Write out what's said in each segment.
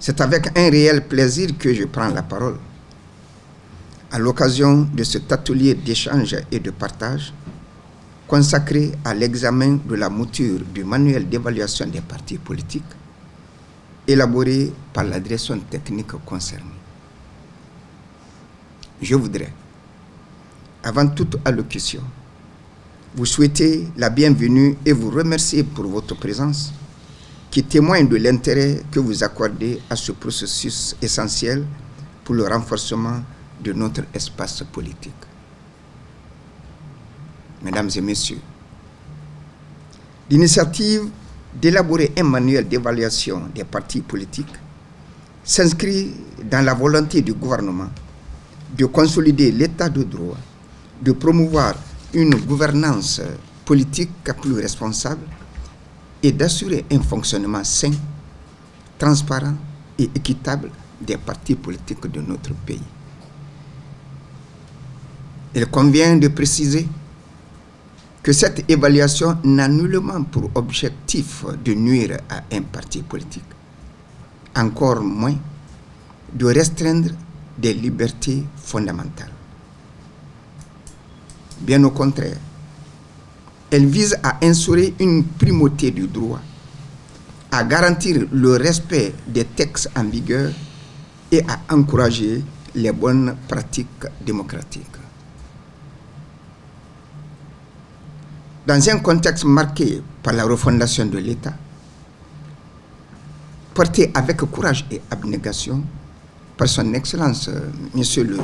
C'est avec un réel plaisir que je prends la parole à l'occasion de cet atelier d'échange et de partage consacré à l'examen de la mouture du manuel d'évaluation des partis politiques élaboré par la direction technique concernée. Je voudrais, avant toute allocution, vous souhaiter la bienvenue et vous remercier pour votre présence qui témoigne de l'intérêt que vous accordez à ce processus essentiel pour le renforcement de notre espace politique. Mesdames et messieurs, l'initiative d'élaborer un manuel d'évaluation des partis politiques s'inscrit dans la volonté du gouvernement de consolider l'état de droit, de promouvoir une gouvernance politique plus responsable et d'assurer un fonctionnement sain, transparent et équitable des partis politiques de notre pays. Il convient de préciser que cette évaluation n'a nullement pour objectif de nuire à un parti politique, encore moins de restreindre des libertés fondamentales. Bien au contraire, elle vise à instaurer une primauté du droit, à garantir le respect des textes en vigueur et à encourager les bonnes pratiques démocratiques. Dans un contexte marqué par la refondation de l'État, porté avec courage et abnégation par son Excellence, Monsieur le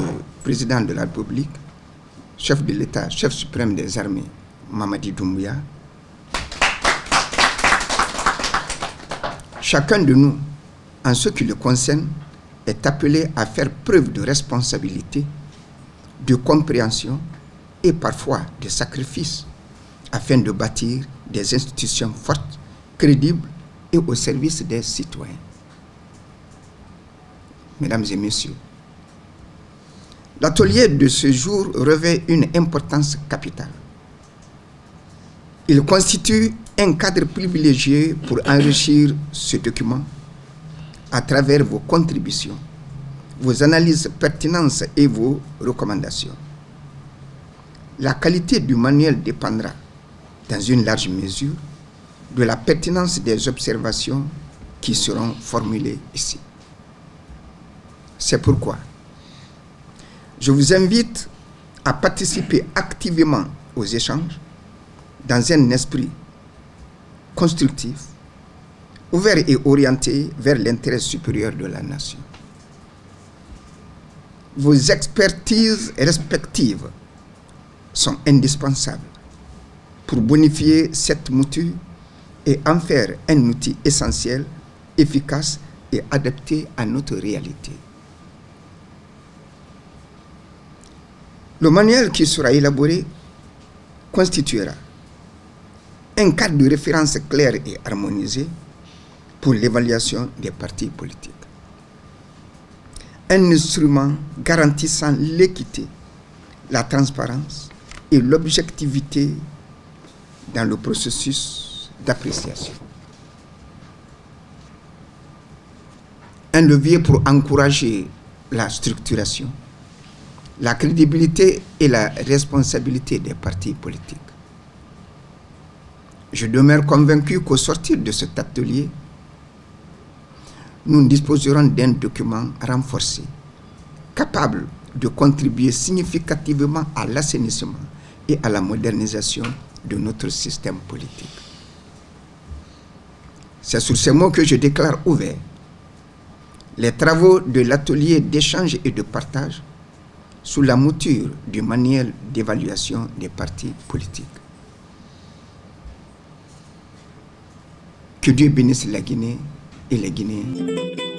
Président de la République, chef de l'État, chef suprême des armées, Mamadi Doumbouya, chacun de nous, en ce qui le concerne, est appelé à faire preuve de responsabilité, de compréhension et parfois de sacrifice afin de bâtir des institutions fortes, crédibles et au service des citoyens. Mesdames et messieurs, l'atelier de ce jour revêt une importance capitale. Il constitue un cadre privilégié pour enrichir ce document à travers vos contributions, vos analyses pertinentes et vos recommandations. La qualité du manuel dépendra, dans une large mesure, de la pertinence des observations qui seront formulées ici. C'est pourquoi je vous invite à participer activement aux échanges dans un esprit constructif, ouvert et orienté vers l'intérêt supérieur de la nation. Vos expertises respectives sont indispensables pour bonifier cette mouture et en faire un outil essentiel, efficace et adapté à notre réalité. Le manuel qui sera élaboré constituera un cadre de référence clair et harmonisé pour l'évaluation des partis politiques. Un instrument garantissant l'équité, la transparence et l'objectivité dans le processus d'appréciation. Un levier pour encourager la structuration, la crédibilité et la responsabilité des partis politiques. Je demeure convaincu qu'au sortir de cet atelier, nous disposerons d'un document renforcé, capable de contribuer significativement à l'assainissement et à la modernisation de notre système politique. C'est sur ces mots que je déclare ouverts les travaux de l'atelier d'échange et de partage sous la mouture du manuel d'évaluation des partis politiques. Que Dieu bénisse la Guinée et les Guinéens.